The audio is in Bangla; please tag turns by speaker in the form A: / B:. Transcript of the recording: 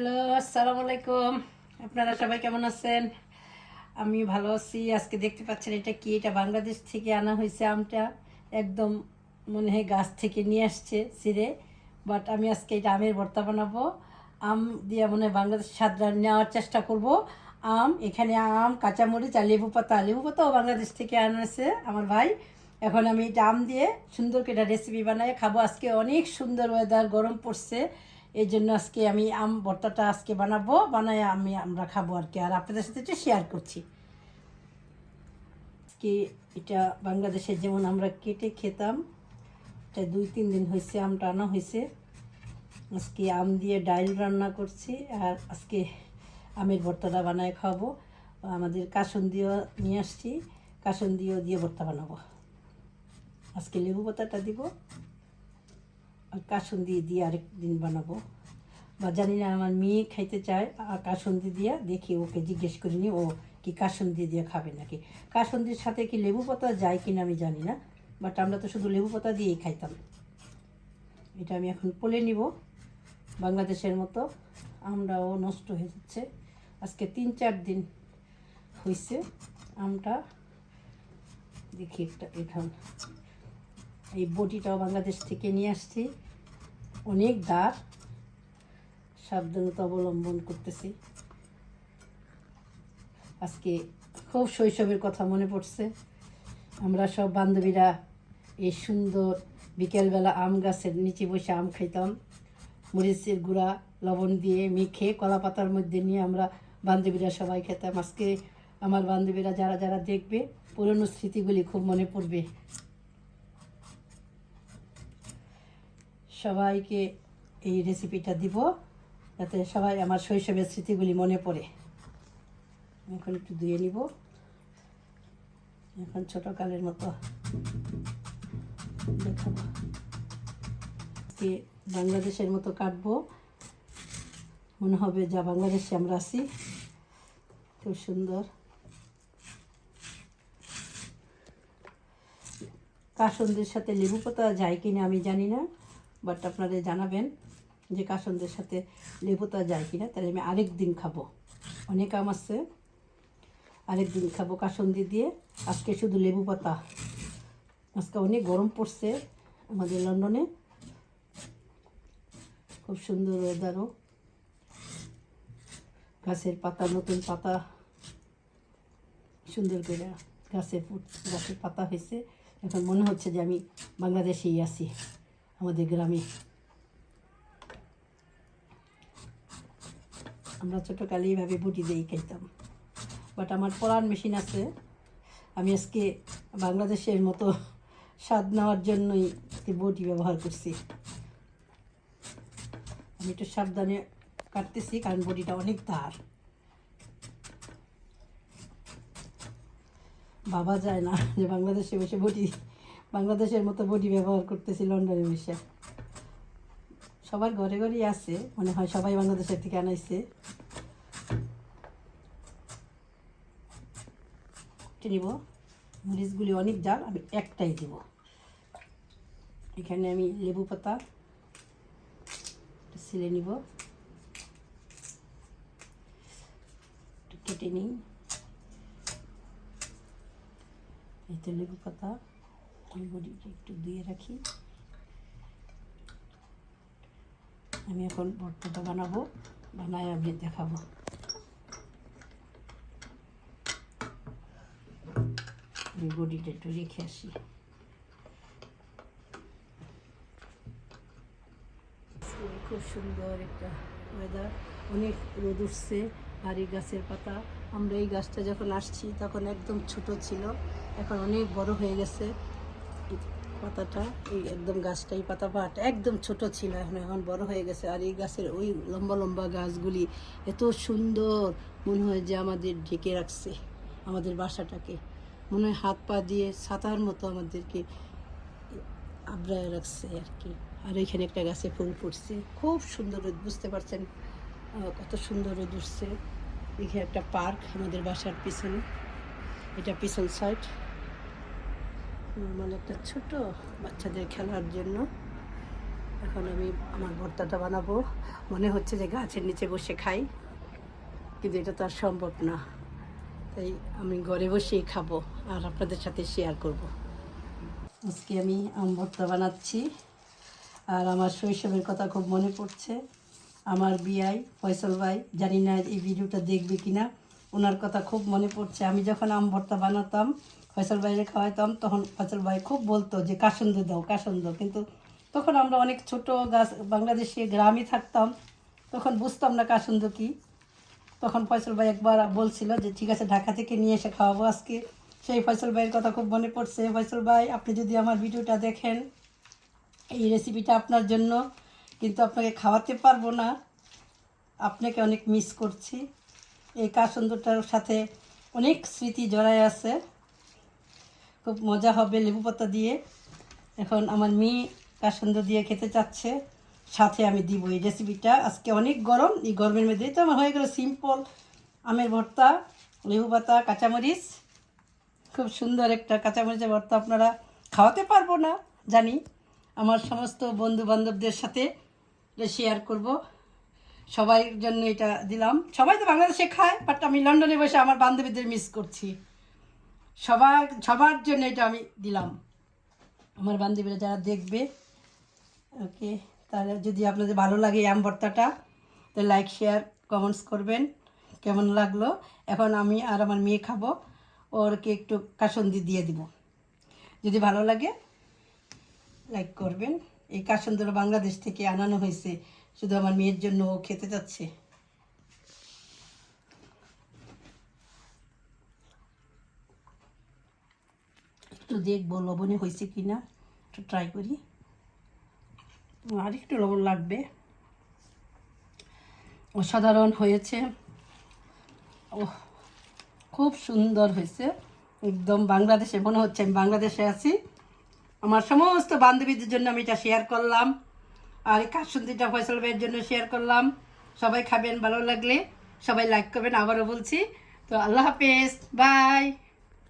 A: হ্যালো, আসসালামু আলাইকুম। আপনারা সবাই কেমন আছেন? আমি ভালো আছি। আজকে দেখতে পাচ্ছেন এটা কি? এটা বাংলাদেশ থেকে আনা হয়েছে আমটা। একদম মনে হয় গাছ থেকে নিয়ে আসছে ছিঁড়ে। বাট আমি আজকে এটা আমের ভর্তা বানাবো। আম দিয়ে মনে হয় বাংলাদেশ স্বাদ নেওয়ার চেষ্টা করব। এখানে আম, কাঁচামরিচ আর লেবু পাতাও বাংলাদেশ থেকে আনাছে আমার ভাই। এখন আমি এটা আম দিয়ে সুন্দর করে এটা রেসিপি বানাই খাবো। আজকে অনেক সুন্দর ওয়েদার, গরম পড়ছে। এই জন্য আজকে আমি আম ভর্তাটা আজকে বানাবো, বানায় আমরা খাবো আর কি, আর আপনাদের সাথে একটু শেয়ার করছি। আজকে এটা বাংলাদেশে যেমন আমরা কেটে খেতাম, এটা 2-3 দিন হয়েছে আমটা আনা হয়েছে। আজকে আম দিয়ে ডাইল রান্না করছি, আর আজকে আমের ভর্তাটা বানায় খাবো। আমাদের কাসুন্দিও নিয়ে আসছি, কাসুন্দিও দিয়ে ভর্তা বানাবো। আজকে লেবু পাতাটা দিব, আর কাসুন্দি দিয়ে আরেক দিন বানাবো। বা জানি না, আমার মেয়ে খাইতে চায় কাসুন্দি দিয়া, দেখি ওকে জিজ্ঞেস করিনি ও কি কাসুন্দি দিয়ে খাবে নাকি। কাসুন্দির সাথে কি লেবু পাতা যায় কিনা আমি জানি না, বাট আমরা তো শুধু লেবু পাতা দিয়েই খাইতাম। এটা আমি এখন পলে নিব বাংলাদেশের মতো। আমরাও নষ্ট হয়ে যাচ্ছে, আজকে 3-4 দিন হয়েছে আমটা। দেখি একটা এখন এই বটিটাও বাংলাদেশ থেকে নিয়ে আসছি, অনেক দাঁড়, সাবধানতা অবলম্বন করতেছি। আজকে খুব শৈশবের কথা মনে পড়ছে। আমরা সব বান্ধবীরা এই সুন্দর বিকেলবেলা আম গাছের নিচে বসে আম খাইতাম, মরিচের গুঁড়া লবণ দিয়ে মেখে কলা পাতার মধ্যে নিয়ে আমরা বান্ধবীরা সবাই খেতাম। আজকে আমার বান্ধবীরা যারা যারা দেখবে, পুরনো স্মৃতিগুলি খুব মনে পড়বে। সবাইকে এই রেসিপিটা দিব যাতে সবাই আমার শৈশবের স্মৃতিগুলি মনে পড়ে। এখন একটু ধুয়ে নিব, এখন ছোটোকালের মতো দেখাবো। বাংলাদেশের মতো কাটবো, মনে হবে যা বাংলাদেশে আমরা আছি। খুব সুন্দর। কাসুন্দির সাথে লেবু পাতা যায় কিনা আমি জানি না, বাট আপনাদের জানাবেন যে কাসুন্দির সাথে লেবু পাতা যায় কিনা, তাহলে আমি আরেক দিন খাবো। অনেক আম আছে, আরেক দিন খাবো কাসুন্দি দিয়ে। আজকে শুধু লেবু পাতা। আজকে অনেক গরম পড়ছে আমাদের লন্ডনে, খুব সুন্দর ওয়েদারও। গাছের পাতা, নতুন পাতা সুন্দর করে গাছের পাতা হয়েছে। এখন মনে হচ্ছে যে আমি বাংলাদেশেই আছি, আমাদের গ্রামে। আমরা ছোটোকালে এইভাবে বটি দিয়েই খাইতাম, বাট আমার পড়ার মেশিন আছে। আমি আজকে বাংলাদেশের মতো স্বাদ নেওয়ার জন্যই বটি ব্যবহার করছি। আমি একটু সাবধানে কাটতেছি, কারণ বটিটা অনেক ধার, ভাবা যায় না যে বাংলাদেশে বসে বাংলাদেশের মতো বটি ব্যবহার করতেছি লন্ডনে বসে। সবার ঘরে ঘরেই আছে মনে হয়, সবাই বাংলাদেশের থেকে আনাইছে। নিব, মরিচগুলি অনেক জাল, আমি একটাই দিব। এখানে আমি লেবু পাতা ছিলে নিব, কেটে নিই। এই তো লেবু পাতা, আমি বডিটা একটু দিয়ে রাখি। আমি এখন ভর্তাটা বানাবো, বানায় আমি দেখাবো। আমি বডিটা একটু রেখে আসি। খুব সুন্দর একটা ওয়েদার, অনেক রোদ উঠছে। আর এই গাছের পাতা, আমরা এই গাছটা যখন আসছি তখন একদম ছোট ছিল, এখন অনেক বড় হয়ে গেছে পাতাটা। এই একদম গাছটাই পাতা একদম ছোট ছিল, এখন বড় হয়ে গেছে। আর এই গাছের ওই লম্বা লম্বা গাছগুলি এত সুন্দর, মনে হয় যে আমাদের ঢেকে রাখছে আমাদের বাসাটাকে। মনে হয় হাত পা দিয়ে ছাতার মতো আমাদেরকে আবড়ায় রাখছে আর কি। আর এখানে একটা গাছে ফুল ফুটছে, খুব সুন্দর রোদ, বুঝতে পারছেন কত সুন্দর রোদ উঠছে। এখানে একটা পার্ক আমাদের বাসার পিছনে, এটা পিছন সাইড, মানে একটা ছোট বাচ্চাদের খেলার জন্য এখন আমি আমার ভর্তাটা বানাবো। মনে হচ্ছে যে গাছের নিচে বসে খাই, কিন্তু এটা তো আর সম্ভব না। তাই আমি ঘরে বসেই খাবো আর আপনাদের সাথে শেয়ার করব। আজকে আমি আম ভর্তা বানাচ্ছি। আর আমার শৈশবের কথা খুব মনে পড়ছে। আমার বিয়াই ফয়সল ভাই, জানি না এই ভিডিওটা দেখবে কিনা, ওনার কথা খুব মনে পড়ছে। আমি যখন আম ভর্তা বানাতাম, ফয়সল ভাইরে খাওয়াইতাম, তখন ফয়সল ভাই খুব বলতো যে কাসন্দ দাও, কাসন্দ। কিন্তু তখন আমরা অনেক ছোট গাছ, বাংলাদেশে গ্রামে থাকতাম, তখন বুঝতাম না কাসন্দ কি। তখন ফয়সল ভাই একবার বলছিল যে ঠিক আছে ঢাকা থেকে নিয়ে এসে খাওয়াবো আজকে। সেই ফয়সল ভাইয়ের কথা খুব মনে পড়ছে। ফয়সল ভাই, আপনি যদি আমার ভিডিওটা দেখেন, এই রেসিপিটা আপনার জন্য, কিন্তু আপনাকে খাওয়াতে পারবো না, আপনাকে অনেক মিস করছি। এই কাসুন্দরটার সাথে অনেক স্মৃতি জড়ায় আছে, খুব মজা হবে লেবু পাতা দিয়ে। এখন আমার মেয়ে কাসুন্দর দিয়ে খেতে চাচ্ছে, সাথে আমি দিব এই রেসিপিটা। আজকে অনেক গরম, এই গরমের মধ্যে তো আমার হয়ে গেল সিম্পল আমের ভর্তা, লেবু পাতা, কাঁচামরিচ। খুব সুন্দর একটা কাঁচামরিচের ভর্তা। আপনারা খাওয়াতে পারবো না জানি, আমার সমস্ত বন্ধু বান্ধবদের সাথে শেয়ার করব। সবাই জন্য এটা দিলাম। সবাই তো বাংলাদেশে খায়, বাট আমি লন্ডনে বসে আমার বান্ধবীদের মিস করছি। সবার জন্য এটা আমি দিলাম, আমার বান্ধবীরা যারা দেখবে। ওকে, তাহলে যদি আপনাদের ভালো লাগে আম ভর্তাটা, তো লাইক শেয়ার কমেন্টস করবেন কেমন লাগলো। এখন আমি আর আমার মেয়ে খাবো, ওরকে একটু কাসুন্দি দিয়ে দিব। যদি ভালো লাগে লাইক করবেন। এই কাসুন্দিটা বাংলাদেশ থেকে আনানো হয়েছে, শুধু আমার মেয়ের জন্য, ও খেতে যাচ্ছে। একটু দেখবো লবণে হয়েছে কি না, একটু ট্রাই করি। আর একটু লবণ লাগবে। অসাধারণ হয়েছে, ও খুব সুন্দর হয়েছে। একদম বাংলাদেশে মনে হচ্ছে আমি বাংলাদেশে আছি। আমার সমস্ত বান্ধবীদের জন্য আমি এটা শেয়ার করলাম, আর এই কাসুন্দিটা ফয়সল ভাইয়ের জন্য শেয়ার করলাম। সবাই খাবেন, ভালো লাগলে সবাই লাইক করবেন, আবারও বলছি। তো আল্লাহ হাফেজ, বাই।